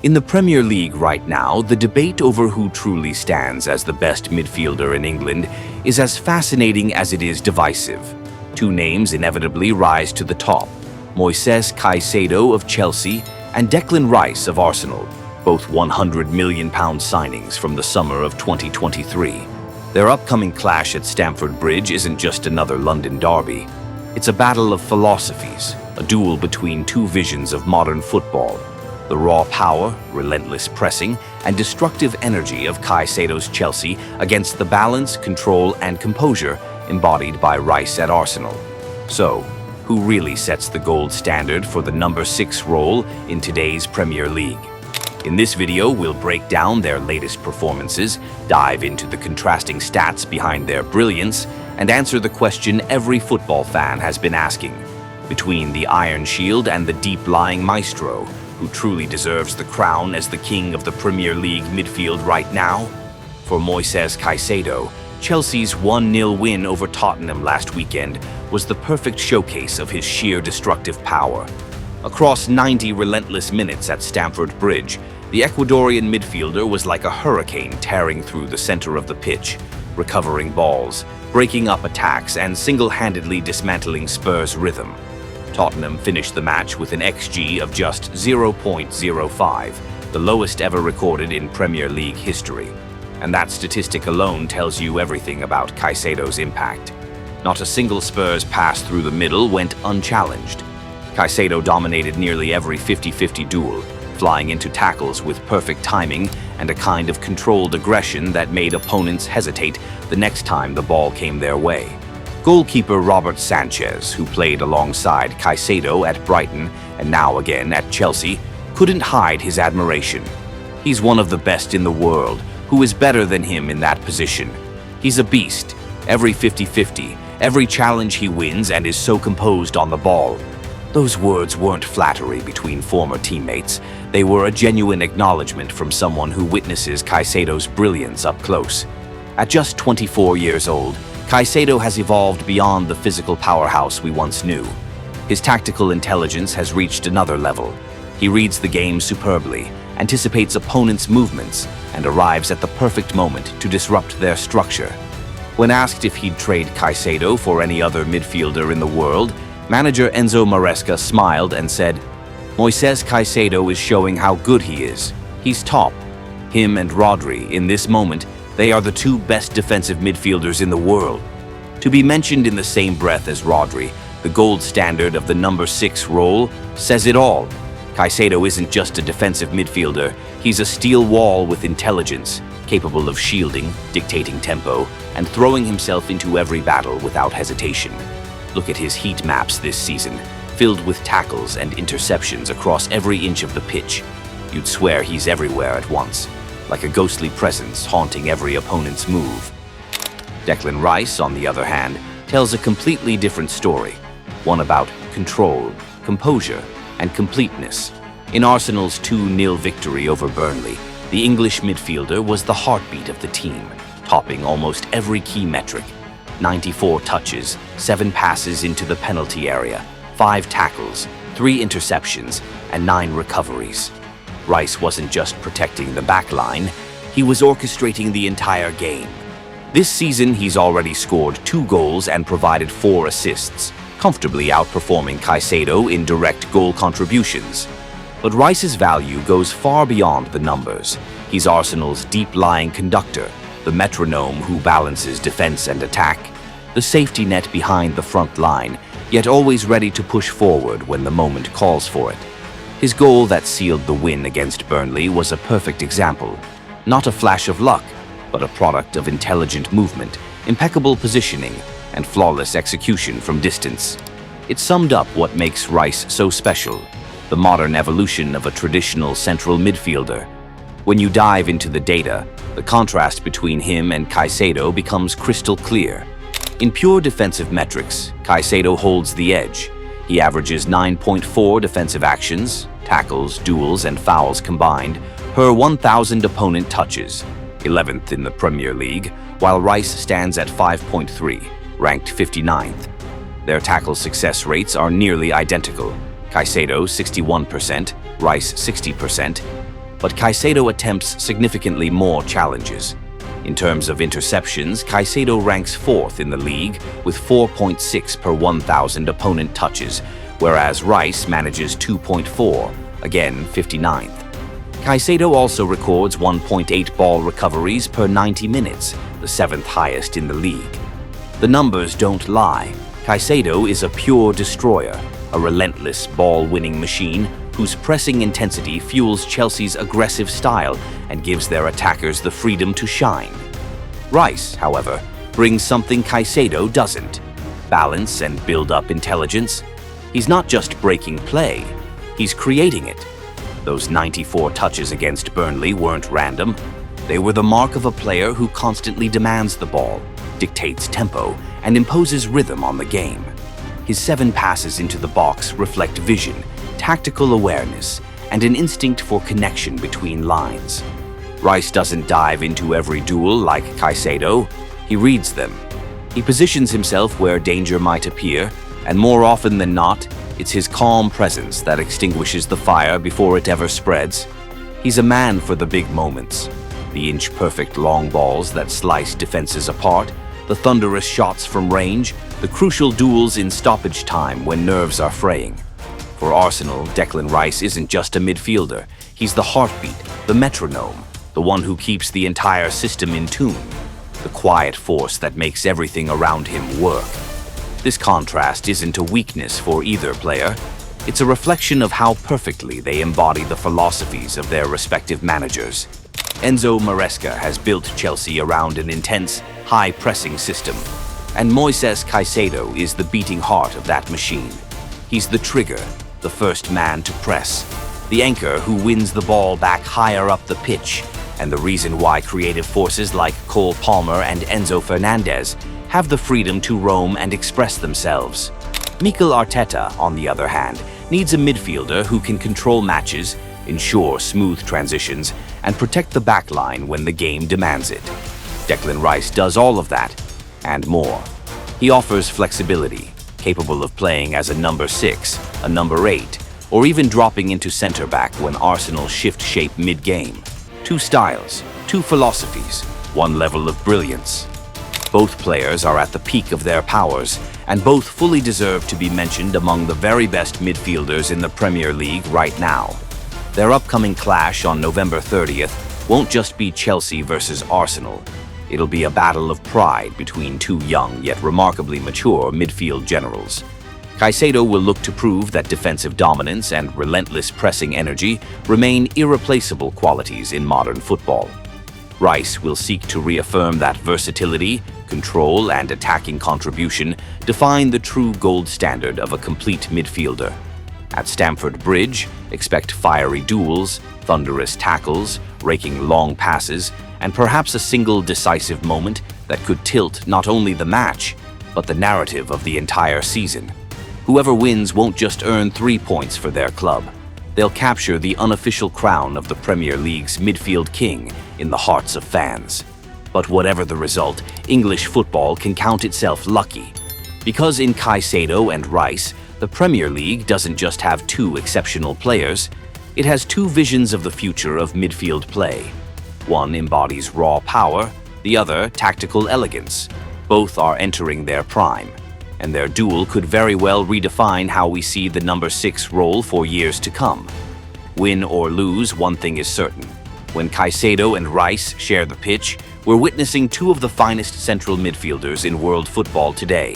In the Premier League right now, the debate over who truly stands as the best midfielder in England is as fascinating as it is divisive. Two names inevitably rise to the top: Moises Caicedo of Chelsea and Declan Rice of Arsenal, both £100 million signings from the summer of 2023. Their upcoming clash at Stamford Bridge isn't just another London derby. It's a battle of philosophies, a duel between two visions of modern football: the raw power, relentless pressing, and destructive energy of Caicedo's Chelsea against the balance, control, and composure embodied by Rice at Arsenal. So, who really sets the gold standard for the number 6 role in today's Premier League? In this video, we'll break down their latest performances, dive into the contrasting stats behind their brilliance, and answer the question every football fan has been asking: between the Iron Shield and the deep-lying maestro, who truly deserves the crown as the king of the Premier League midfield right now? For Moises Caicedo, Chelsea's 1-0 win over Tottenham last weekend was the perfect showcase of his sheer destructive power. Across 90 relentless minutes at Stamford Bridge, the Ecuadorian midfielder was like a hurricane tearing through the center of the pitch, recovering balls, breaking up attacks, and single-handedly dismantling Spurs' rhythm. Tottenham finished the match with an XG of just 0.05, the lowest ever recorded in Premier League history. And that statistic alone tells you everything about Caicedo's impact. Not a single Spurs pass through the middle went unchallenged. Caicedo dominated nearly every 50-50 duel, flying into tackles with perfect timing and a kind of controlled aggression that made opponents hesitate the next time the ball came their way. Goalkeeper Robert Sanchez, who played alongside Caicedo at Brighton and now again at Chelsea, couldn't hide his admiration. He's one of the best in the world. Who is better than him in that position? He's a beast. Every 50-50, every challenge he wins, and is so composed on the ball. Those words weren't flattery between former teammates. They were a genuine acknowledgement from someone who witnesses Caicedo's brilliance up close. At just 24 years old, Caicedo has evolved beyond the physical powerhouse we once knew. His tactical intelligence has reached another level. He reads the game superbly, anticipates opponents' movements, and arrives at the perfect moment to disrupt their structure. When asked if he'd trade Caicedo for any other midfielder in the world, manager Enzo Maresca smiled and said, "Moises Caicedo is showing how good he is. He's top. Him and Rodri, in this moment, they are the two best defensive midfielders in the world." To be mentioned in the same breath as Rodri, the gold standard of the number 6 role, says it all. Caicedo isn't just a defensive midfielder, he's a steel wall with intelligence, capable of shielding, dictating tempo, and throwing himself into every battle without hesitation. Look at his heat maps this season, filled with tackles and interceptions across every inch of the pitch. You'd swear he's everywhere at once, like a ghostly presence haunting every opponent's move. Declan Rice, on the other hand, tells a completely different story, one about control, composure, and completeness. In Arsenal's 2-0 victory over Burnley, the English midfielder was the heartbeat of the team, topping almost every key metric: 94 touches, 7 passes into the penalty area, 5 tackles, 3 interceptions, and 9 recoveries. Rice wasn't just protecting the back line, he was orchestrating the entire game. This season, he's already scored 2 goals and provided 4 assists, comfortably outperforming Caicedo in direct goal contributions. But Rice's value goes far beyond the numbers. He's Arsenal's deep-lying conductor, the metronome who balances defense and attack, the safety net behind the front line, yet always ready to push forward when the moment calls for it. His goal that sealed the win against Burnley was a perfect example. Not a flash of luck, but a product of intelligent movement, impeccable positioning, and flawless execution from distance. It summed up what makes Rice so special: the modern evolution of a traditional central midfielder. When you dive into the data, the contrast between him and Caicedo becomes crystal clear. In pure defensive metrics, Caicedo holds the edge. He averages 9.4 defensive actions, tackles, duels, and fouls combined per 1,000 opponent touches, 11th in the Premier League, while Rice stands at 5.3, ranked 59th. Their tackle success rates are nearly identical: Caicedo 61%, Rice 60%. but Caicedo attempts significantly more challenges. In terms of interceptions, Caicedo ranks 4th in the league with 4.6 per 1,000 opponent touches, whereas Rice manages 2.4, again 59th. Caicedo also records 1.8 ball recoveries per 90 minutes, the 7th highest in the league. The numbers don't lie. Caicedo is a pure destroyer, a relentless ball-winning machine whose pressing intensity fuels Chelsea's aggressive style and gives their attackers the freedom to shine. Rice, however, brings something Caicedo doesn't: balance and build-up intelligence. He's not just breaking play, he's creating it. Those 94 touches against Burnley weren't random. They were the mark of a player who constantly demands the ball, dictates tempo, and imposes rhythm on the game. His 7 passes into the box reflect vision, tactical awareness, and an instinct for connection between lines. Rice doesn't dive into every duel like Caicedo. He reads them. He positions himself where danger might appear, and more often than not, it's his calm presence that extinguishes the fire before it ever spreads. He's a man for the big moments, the inch-perfect long balls that slice defenses apart, the thunderous shots from range, the crucial duels in stoppage time when nerves are fraying. For Arsenal, Declan Rice isn't just a midfielder. He's the heartbeat, the metronome, the one who keeps the entire system in tune, the quiet force that makes everything around him work. This contrast isn't a weakness for either player. It's a reflection of how perfectly they embody the philosophies of their respective managers. Enzo Maresca has built Chelsea around an intense, high-pressing system, and Moises Caicedo is the beating heart of that machine. He's the trigger, the first man to press, the anchor who wins the ball back higher up the pitch, and the reason why creative forces like Cole Palmer and Enzo Fernandez have the freedom to roam and express themselves. Mikel Arteta, on the other hand, needs a midfielder who can control matches, ensure smooth transitions, and protect the backline when the game demands it. Declan Rice does all of that, and more. He offers flexibility, capable of playing as a number 6, a number 8, or even dropping into centre-back when Arsenal shift shape mid-game. 2 styles, 2 philosophies, 1 level of brilliance. Both players are at the peak of their powers, and both fully deserve to be mentioned among the very best midfielders in the Premier League right now. Their upcoming clash on November 30th won't just be Chelsea versus Arsenal. It'll be a battle of pride between 2 young yet remarkably mature midfield generals. Caicedo will look to prove that defensive dominance and relentless pressing energy remain irreplaceable qualities in modern football. Rice will seek to reaffirm that versatility, control, and attacking contribution define the true gold standard of a complete midfielder. At Stamford Bridge, expect fiery duels, thunderous tackles, raking long passes, and perhaps a single decisive moment that could tilt not only the match, but the narrative of the entire season. Whoever wins won't just earn 3 points for their club. They'll capture the unofficial crown of the Premier League's midfield king in the hearts of fans. But whatever the result, English football can count itself lucky. Because in Caicedo and Rice, the Premier League doesn't just have 2 exceptional players, it has 2 visions of the future of midfield play. One embodies raw power, the other tactical elegance. Both are entering their prime, and their duel could very well redefine how we see the number 6 role for years to come. Win or lose, one thing is certain. When Caicedo and Rice share the pitch, we're witnessing 2 of the finest central midfielders in world football today.